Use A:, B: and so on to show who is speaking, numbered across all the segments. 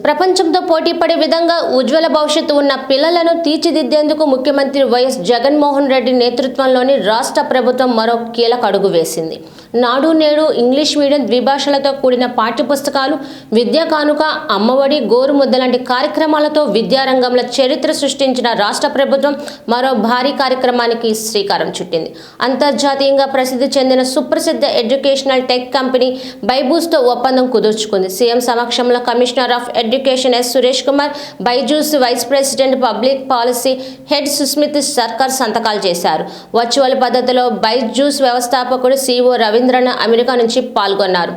A: ప్రపంచంతో పోటీపడే విధంగా ఉజ్వల భవిష్యత్తు ఉన్న పిల్లలను తీర్చిదిద్దేందుకు ముఖ్యమంత్రి వైఎస్ జగన్మోహన్ రెడ్డి నేతృత్వంలోని రాష్ట్ర ప్రభుత్వం మరో కీలక అడుగు వేసింది. నాడు నేడు ఇంగ్లీష్ మీడియం ద్విభాషలతో కూడిన పాఠ్యపుస్తకాలు, విద్యా కానుక, అమ్మఒడి, గోరుముద్ద లాంటి కార్యక్రమాలతో విద్యారంగంలో చరిత్ర సృష్టించిన రాష్ట్ర ప్రభుత్వం మరో భారీ కార్యక్రమానికి శ్రీకారం చుట్టింది. అంతర్జాతీయంగా ప్రసిద్ధి చెందిన సుప్రసిద్ధ ఎడ్యుకేషనల్ టెక్ కంపెనీ బైజూస్తో ఒప్పందం కుదుర్చుకుంది. సీఎం సమక్షంలో commissioner of education S Suresh Kumar, Byju's vice president public policy head Susmit Sarkar సంతకాలు చేశారు. వర్చువల్ పద్ధతిలో బైజూస్ వ్యవస్థాపకుడు సిఇఓ రవీంద్రన్ అమెరికా నుంచి పాల్గొన్నారు.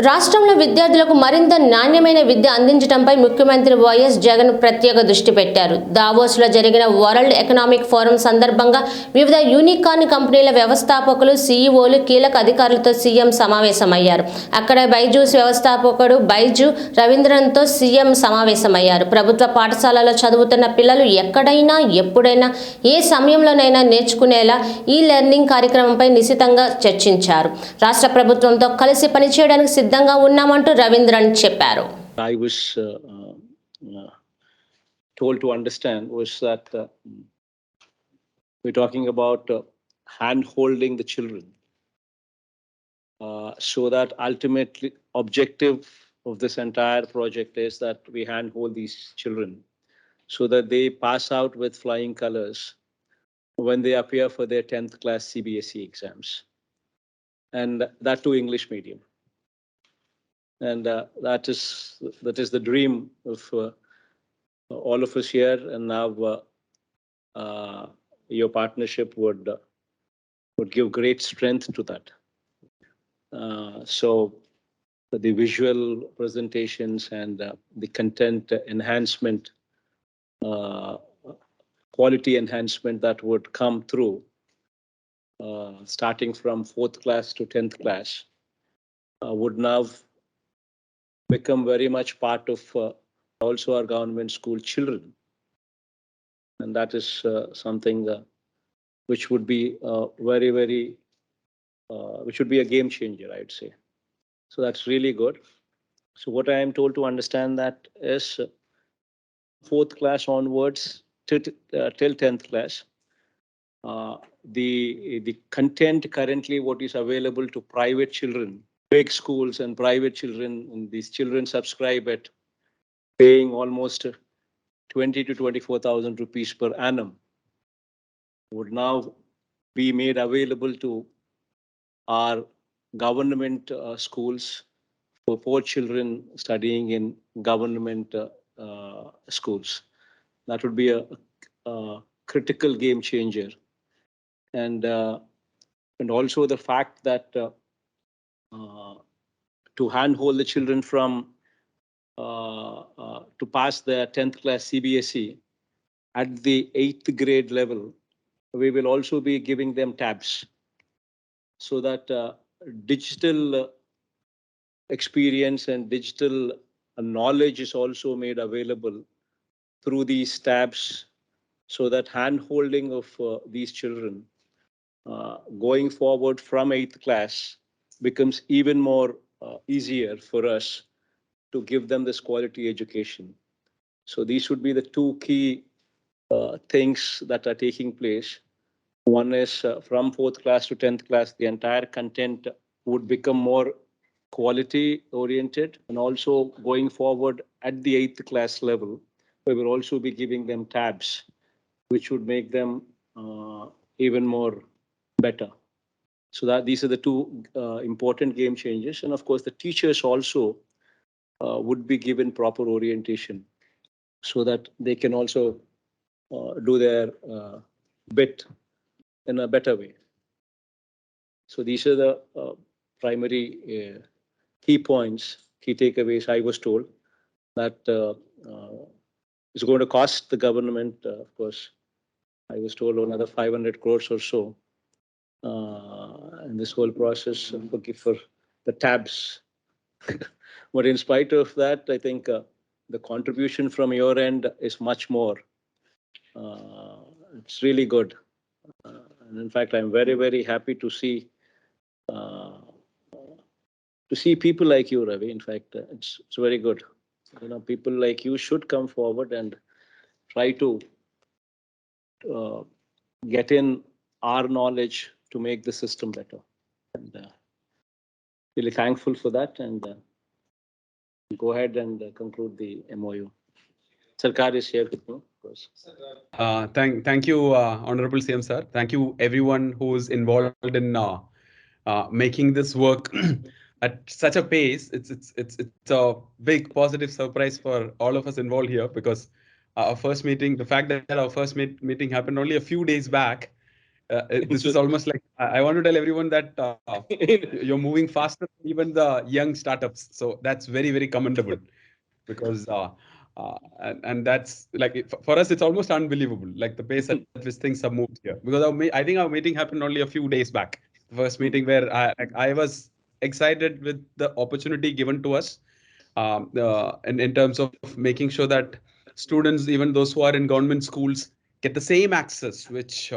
A: రాష్ట్రంలో విద్యార్థులకు మరింత నాణ్యమైన విద్య అందించడంపై ముఖ్యమంత్రి వైఎస్ జగన్ ప్రత్యేక దృష్టి పెట్టారు. దావోస్లో జరిగిన వరల్డ్ ఎకనామిక్ ఫోరం సందర్భంగా వివిధ యూనికార్న్ కంపెనీల వ్యవస్థాపకులు, సిఇఓలు, కీలక అధికారులతో సీఎం సమావేశమయ్యారు. అక్కడ బైజూస్ వ్యవస్థాపకుడు బైజు రవీంద్రన్తో సీఎం సమావేశమయ్యారు. ప్రభుత్వ పాఠశాలలో చదువుతున్న పిల్లలు ఎక్కడైనా, ఎప్పుడైనా, ఏ సమయంలోనైనా నేర్చుకునేలా ఈ లెర్నింగ్ కార్యక్రమంపై నిశితంగా చర్చించారు. రాష్ట్ర ప్రభుత్వంతో కలిసి పనిచేయడానికి సిద్ధంగా ఉన్నామంటూ రవీంద్రన్ చెప్పారు.
B: I was told to understand was that we're talking about hand holding the children, so that ultimately objective of this entire project is that we handhold these children so that they pass out with flying colors when they appear for their 10th class CBSE exams, and that too English medium. And that is the dream of all of us here. And now your partnership would give great strength to that. So the visual presentations and the content enhancement, quality enhancement that would come through, starting from 4th class to 10th class, would now become very much part of also our government school children. And that is something which would be which would be a game changer, I'd say. So that's really good. So what I am told to understand that is 4th class onwards till 10th class, the content currently what is available to private children, big schools and private children, and these children subscribe at paying almost 20 to 24,000 rupees per annum, would now be made available to our government schools for poor children studying in government schools. That would be a critical game changer. And also the fact that to handhold the children from to pass their 10th class CBSE at the 8th grade level, we will also be giving them tabs so that digital experience and digital knowledge is also made available through these tabs, so that hand holding of these children going forward from 8th class becomes even more easier for us to give them this quality education. So these would be the two key things that are taking place. One is from 4th class to 10th class, the entire content would become more quality oriented, and also going forward at the 8th class level, we will also be giving them tabs, which would make them even more better. So that these are the two important game changes. And of course, the teachers also would be given proper orientation so that they can also do their bit in a better way. So these are the primary key points, key takeaways I was told that is going to cost the government, of course, I was told another 500 crores or so in this whole process for the tabs. But in spite of that, I think the contribution from your end is much more. It's really good. And in fact, I'm very, very happy to see people like you, Ravi. In fact, it's very good. People like you should come forward and try to get in our knowledge to make the system better. And really thankful for that. And go ahead and conclude the MOU. Sarkar is here with me, of course.
C: Thank you, Honorable CM Sir. Thank you, everyone who's involved in making this work at such a pace. It's a big positive surprise for all of us involved here, because our first meeting, the fact that our first meeting happened only a few days back, this is almost like I want to tell everyone that you're moving faster than even the young startups. So that's very, very commendable, because and that's like, for us, it's almost unbelievable, like the pace at which things have moved here. Because I think our meeting happened only a few days back. The first meeting where I was excited with the opportunity given to us, in terms of making sure that students, even those who are in government schools, get the same access which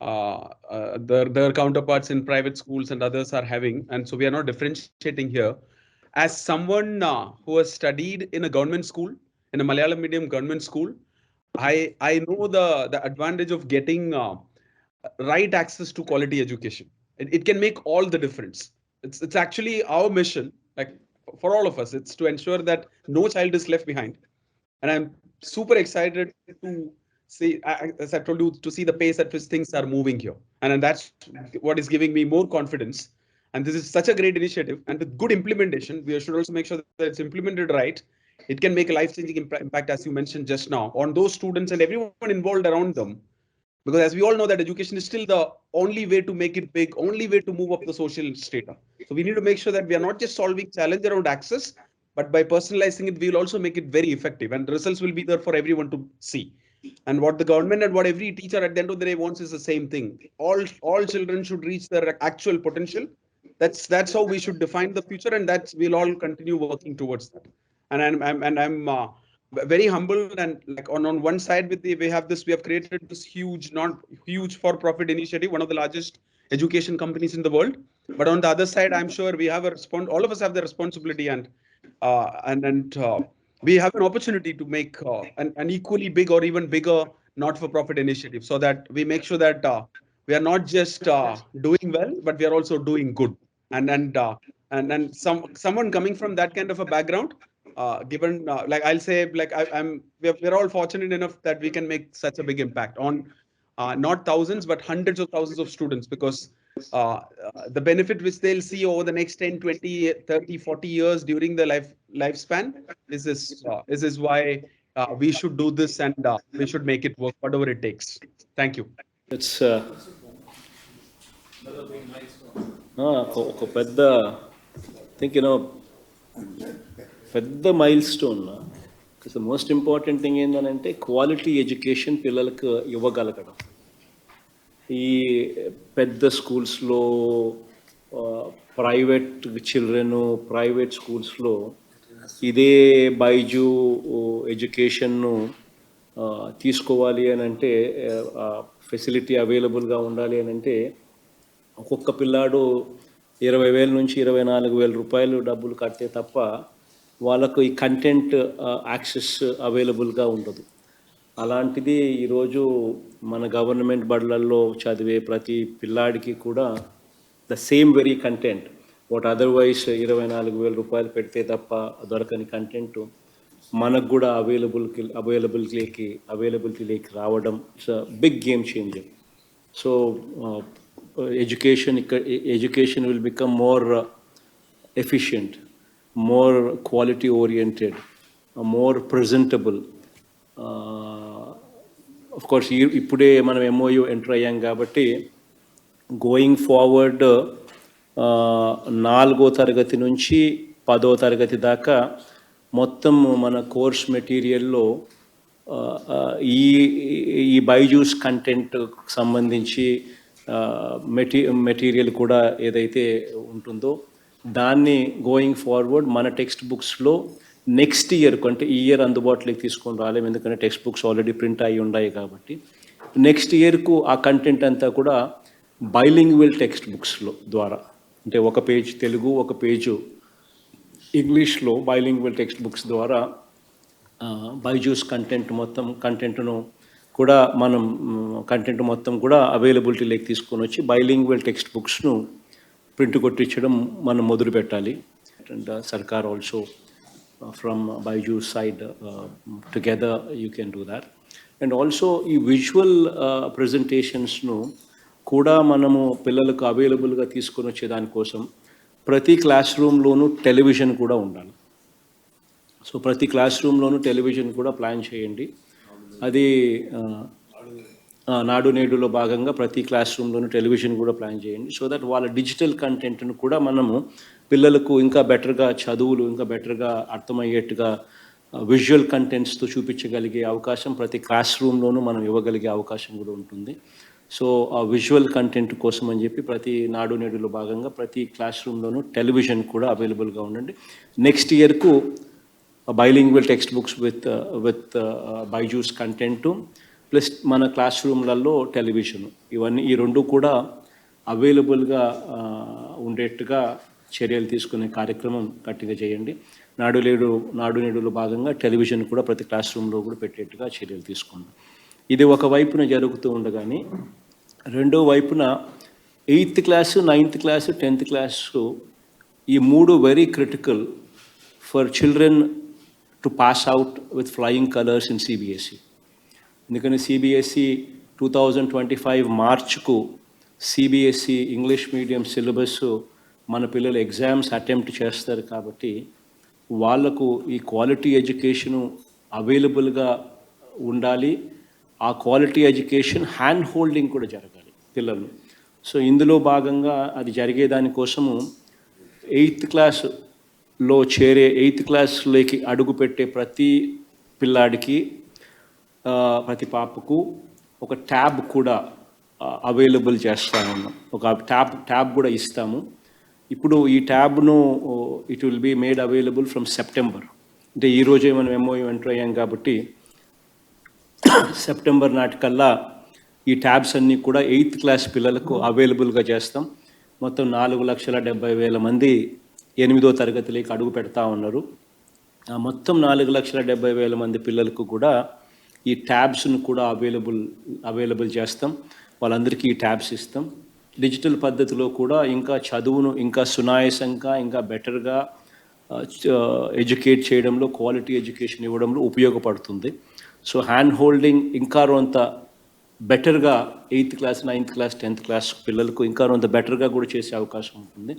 C: their counterparts in private schools and others are having. And so we are not differentiating here. As someone who has studied in a government school, in a Malayalam medium government school, I know the advantage of getting right access to quality education. It can make all the difference. It's actually our mission, like for all of us, it's to ensure that no child is left behind. And I'm super excited to see, as I told you, to see the pace at which things are moving here. And that's what is giving me more confidence. And this is such a great initiative. And with good implementation, we should also make sure that it's implemented right. It can make a life-changing impact, as you mentioned just now, on those students and everyone involved around them. Because as we all know, that education is still the only way to make it big, only way to move up the social strata. So we need to make sure that we are not just solving challenge around access, but by personalizing it, we will also make it very effective, and the results will be there for everyone to see. And what the government and what every teacher at the end of the day wants is the same thing. All children should reach their actual potential. That's how we should define the future, and that's we'll all continue working towards that. And I'm very humble, and like on one side we have created this huge, not huge for profit initiative, one of the largest education companies in the world. But on the other side, I'm sure we have all of us have the responsibility, and we have an opportunity to make an equally big or even bigger not-for-profit initiative, so that we make sure that we are not just doing well, but we are also doing good. And someone coming from that kind of a background, given like I'll say, like we're all fortunate enough that we can make such a big impact on not thousands but hundreds of thousands of students, because the benefit which they'll see over the next 10, 20, 30, 40 years during the lifespan is why we should do this, and we should make it work, whatever it takes. Thank you.
B: It's ఒక పెద్ద think పెద్ద mile stone. The most important thing ఏంటంటే quality education పిల్లలకు ఇవ్వగలగడం. ఈ పెద్ద స్కూల్స్లో, private children, private స్కూల్స్లో ఇదే బైజూ ఎడ్యుకేషన్ను తీసుకోవాలి అని అంటే, ఫెసిలిటీ అవైలబుల్గా ఉండాలి అని అంటే, ఒక్కొక్క పిల్లాడు 20,000 నుంచి 24,000 రూపాయలు డబ్బులు కడితే తప్ప వాళ్ళకు ఈ కంటెంట్ యాక్సెస్ అవైలబుల్గా ఉండదు. అలాంటిది ఈరోజు మన గవర్నమెంట్ బడులలో చదివే ప్రతి పిల్లాడికి కూడా the same very content, what otherwise 24,000 రూపాయలు పెడితే తప్ప దొరకని కంటెంట్ మనకు కూడా అవైలబిలిటీలోకి రావడం it's a big game changer. So education will become more efficient, more quality oriented, more presentable. Of course, ఇప్పుడే మనం MOU ఎంటర్ అయ్యాం కాబట్టి గోయింగ్ ఫార్వర్డ్ 4వ తరగతి నుంచి 10వ తరగతి దాకా మొత్తం మన కోర్స్ మెటీరియల్లో ఈ బైజూస్ కంటెంట్ సంబంధించి మెటీరియల్ కూడా ఏదైతే ఉంటుందో దాన్ని గోయింగ్ ఫార్వర్డ్ మన టెక్స్ట్ బుక్స్లో నెక్స్ట్ ఇయర్, అంటే ఈ ఇయర్ అందుబాటులోకి తీసుకొని రాలేము, ఎందుకంటే టెక్స్ట్ బుక్స్ ఆల్రెడీ ప్రింట్ అయ్యి ఉన్నాయి కాబట్టి నెక్స్ట్ ఇయర్కు ఆ కంటెంట్ అంతా కూడా బైలింగ్వల్ టెక్స్ట్ బుక్స్లో ద్వారా, అంటే ఒక పేజ్ తెలుగు, ఒక పేజు ఇంగ్లీష్లో బైలింగ్వల్ టెక్స్ట్ బుక్స్ ద్వారా బైజూస్ కంటెంట్ను కూడా మనం కంటెంట్ మొత్తం కూడా అవైలబిలిటీలోకి తీసుకొని వచ్చి బైలింగ్వల్ టెక్స్ట్ బుక్స్ను ప్రింట్ కొట్టించడం మనం మొదలు పెట్టాలి. అండ్ సర్కార్ also from Byju's side together you can do that. And also ఈ విజువల్ ప్రజెంటేషన్స్ను కూడా మనము పిల్లలకు అవైలబుల్గా తీసుకొని వచ్చే దానికోసం ప్రతి క్లాస్ రూమ్లోనూ టెలివిజన్ కూడా ఉండాలి. సో ప్రతి క్లాస్ రూమ్లోనూ టెలివిజన్ కూడా ప్లాన్ చేయండి. అది నాడు నేడులో భాగంగా ప్రతి క్లాస్ రూమ్లోనూ టెలివిజన్ కూడా ప్లాన్ చేయండి. సో దట్ వాళ్ళ డిజిటల్ కంటెంట్ను కూడా మనము పిల్లలకు ఇంకా బెటర్గా చదువులు ఇంకా బెటర్గా అర్థమయ్యేట్టుగా విజువల్ కంటెంట్స్తో చూపించగలిగే అవకాశం ప్రతి క్లాస్ రూమ్లోనూ మనం ఇవ్వగలిగే అవకాశం కూడా ఉంటుంది. సో ఆ విజువల్ కంటెంట్ కోసం అని చెప్పి ప్రతి నాడు నేడులో భాగంగా ప్రతి క్లాస్ రూమ్లోనూ టెలివిజన్ కూడా అవైలబుల్గా ఉండండి. నెక్స్ట్ ఇయర్కు bilingual text books with Byju's content plus మన క్లాస్ రూమ్లలో టెలివిజన్, ఇవన్నీ ఈ రెండు కూడా అవైలబుల్గా ఉండేట్టుగా చర్యలు తీసుకునే కార్యక్రమం గట్టిగా చేయండి. నాడు నేడులో భాగంగా టెలివిజన్ కూడా ప్రతి క్లాస్ రూమ్లో కూడా పెట్టేట్టుగా చర్యలు తీసుకోండి. ఇది ఒక వైపున జరుగుతూ ఉండగానే రెండో వైపున 8th class, 9th class, 10th class ఈ మూడు very critical for children to pass out with flying colours in CBSE. ఎందుకంటే సిబిఎస్ఈ 2025 మార్చ్కు సిబిఎస్ఈ ఇంగ్లీష్ మీడియం సిలబస్ మన పిల్లలు ఎగ్జామ్స్ అటెంప్ట్ చేస్తారు కాబట్టి వాళ్లకు ఈ క్వాలిటీ ఎడ్యుకేషను అవైలబుల్గా ఉండాలి. ఆ క్వాలిటీ ఎడ్యుకేషన్ హ్యాండ్ హోల్డింగ్ కూడా జరగాలి పిల్లలు. సో ఇందులో భాగంగా అది జరిగేదానికోసము 8th క్లాస్లో 8th క్లాస్లోకి అడుగుపెట్టే ప్రతి పిల్లాడికి ప్రతి పాపకు ఒక ట్యాబ్ కూడా అవైలబుల్ చేస్తాము. ఒక ట్యాబ్ కూడా ఇస్తాము. ఇప్పుడు ఈ ట్యాబ్ను it will be made available from September. అంటే ఈరోజే మనం ఎంఓయూ ఎంటర్ అయ్యాం కాబట్టి సెప్టెంబర్ నాటికల్లా ఈ ట్యాబ్స్ అన్నీ కూడా 8th క్లాస్ పిల్లలకు అవైలబుల్గా చేస్తాం. మొత్తం 4,70,000 మంది 8వ తరగతిలోకి అడుగు పెడతా ఉన్నారు. మొత్తం 4,70,000 మంది పిల్లలకు కూడా ఈ ట్యాబ్స్ను కూడా అవైలబుల్ చేస్తాం. వాళ్ళందరికీ ఈ ట్యాబ్స్ ఇస్తాం. డిజిటల్ పద్ధతిలో కూడా ఇంకా చదువును ఇంకా సునాయాసంగా ఇంకా బెటర్గా ఎడ్యుకేట్ చేయడంలో, క్వాలిటీ ఎడ్యుకేషన్ ఇవ్వడంలో ఉపయోగపడుతుంది. సో హ్యాండ్ హోల్డింగ్ ఇంకా కొంత బెటర్గా 8th class, 9th class, 10th class పిల్లలకు ఇంకా కొంత బెటర్గా కూడా చేసే అవకాశం ఉంటుంది.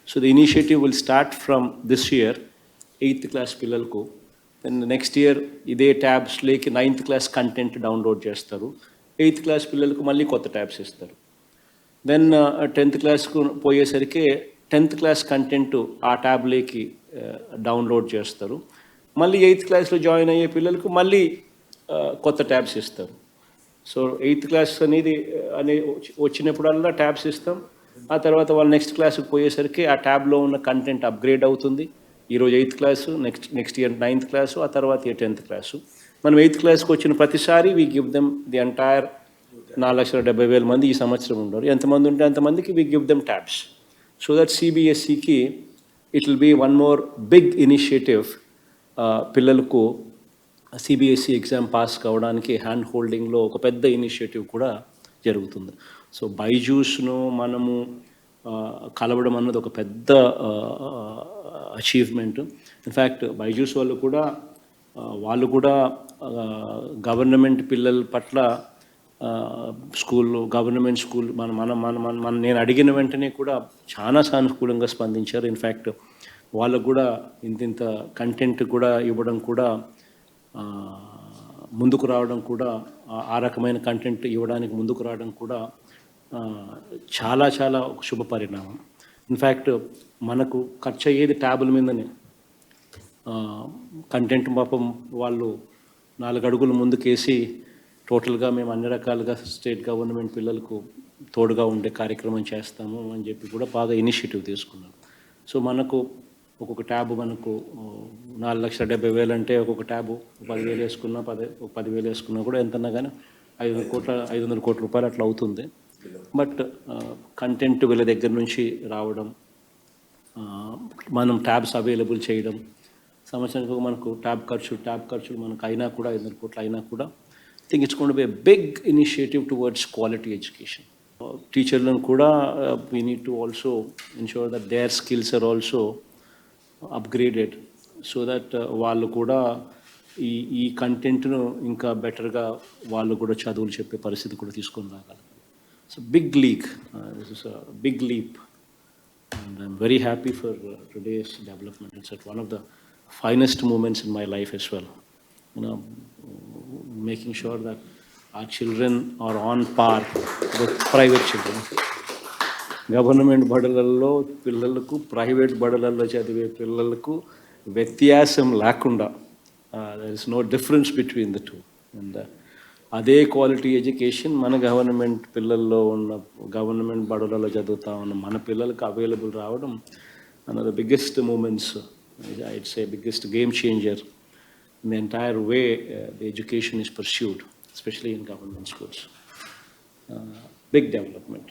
B: So the initiative will start from this year 8th class పిల్లలకు. దెన్ నెక్స్ట్ ఇయర్ ఇదే ట్యాబ్స్లోకి 9th క్లాస్ కంటెంట్ డౌన్లోడ్ చేస్తారు. 8th క్లాస్ పిల్లలకు మళ్ళీ కొత్త ట్యాబ్స్ ఇస్తారు. దెన్ 10th క్లాస్కు పోయేసరికి 10th క్లాస్ కంటెంట్ ఆ ట్యాబ్లోకి డౌన్లోడ్ చేస్తారు. మళ్ళీ 8th క్లాస్లో జాయిన్ అయ్యే పిల్లలకు మళ్ళీ కొత్త ట్యాబ్స్ ఇస్తారు. సో 8th క్లాస్ అనేది వచ్చినప్పుడల్లా ట్యాబ్స్ ఇస్తాం. ఆ తర్వాత వాళ్ళు నెక్స్ట్ క్లాస్కి పోయేసరికి ఆ ట్యాబ్లో ఉన్న కంటెంట్ అప్గ్రేడ్ అవుతుంది. ఈరోజు 8th class, next year 9th class, ఆ తర్వాత ఇయర్ 10th క్లాసు. మనం 8th క్లాస్కి వచ్చిన ప్రతిసారి we give them the entire 4,70,000 మంది ఈ సంవత్సరం ఉన్నారు. ఎంతమంది ఉంటే అంతమందికి we give them tabs. So that సిబిఎస్ఈకి it will be one more big initiative. పిల్లలకు సిబిఎస్ఈ ఎగ్జామ్ పాస్ కావడానికి హ్యాండ్ హోల్డింగ్లో ఒక పెద్ద ఇనిషియేటివ్ కూడా జరుగుతుంది. సో బైజూస్ను మనము కలవడం అన్నది ఒక పెద్ద అచీవ్మెంట్. ఇన్ఫ్యాక్ట్ బైజూస్ వాళ్ళు కూడా గవర్నమెంట్ పిల్లల పట్ల గవర్నమెంట్ స్కూల్ నేను అడిగిన వెంటనే కూడా చాలా సానుకూలంగా స్పందించారు. ఇన్ఫ్యాక్ట్ వాళ్ళకు కూడా ఇంత కంటెంట్ కూడా ఇవ్వడం కూడా ముందుకు రావడం కూడా ఆ రకమైన కంటెంట్ ఇవ్వడానికి ముందుకు రావడం కూడా చాలా చాలా ఒక శుభ పరిణామం. ఇన్ఫ్యాక్ట్ మనకు ఖర్చు అయ్యేది ట్యాబుల మీదనే. కంటెంట్ పాపం వాళ్ళు 4 అడుగులు ముందుకేసి టోటల్గా మేము అన్ని రకాలుగా స్టేట్ గవర్నమెంట్ పిల్లలకు తోడుగా ఉండే కార్యక్రమం చేస్తాము అని చెప్పి కూడా బాగా ఇనిషియేటివ్ తీసుకున్నాం. సో మనకు ఒక్కొక్క ట్యాబ్ మనకు 4,70,000 అంటే ఒక్కొక్క ట్యాబు 10,000 వేసుకున్నా 10,000 వేసుకున్నా కూడా ఎంతన్నా కానీ 500 కోట్ల రూపాయలు అట్లా అవుతుంది. బట్ కంటెంట్ వీళ్ళ దగ్గర నుంచి రావడం, మనం ట్యాబ్స్ అవైలబుల్ చేయడం, సంవత్సరానికి మనకు ట్యాబ్ ఖర్చులు మనకు అయినా కూడా 2 కోట్లు అయినా కూడా I think it's going to be a big initiative towards quality education. Teachers kuda we need to also ensure that their skills are also upgraded so that వాళ్ళు కూడా ఈ కంటెంట్ను ఇంకా బెటర్గా వాళ్ళు కూడా చదువులు చెప్పే పరిస్థితి కూడా తీసుకొని రాగలరు. So big league, this is a big leap and I'm very happy for today's development. It's at one of the finest moments in my life as well. You know, making sure that our children are on par with private children. Government బడులలో పిల్లలకు private బడులలో చదివే పిల్లలకు వ్యత్యాసం లేకుండా there is no difference between the two. And అదే quality education మన government పిల్లల్లో ఉన్న గవర్నమెంట్ బడులలో చదువుతా ఉన్న మన పిల్లలకు అవైలబుల్ రావడం one of the biggest moments, I'd say biggest game changer in the entire way the education is pursued, especially in government schools. Big development.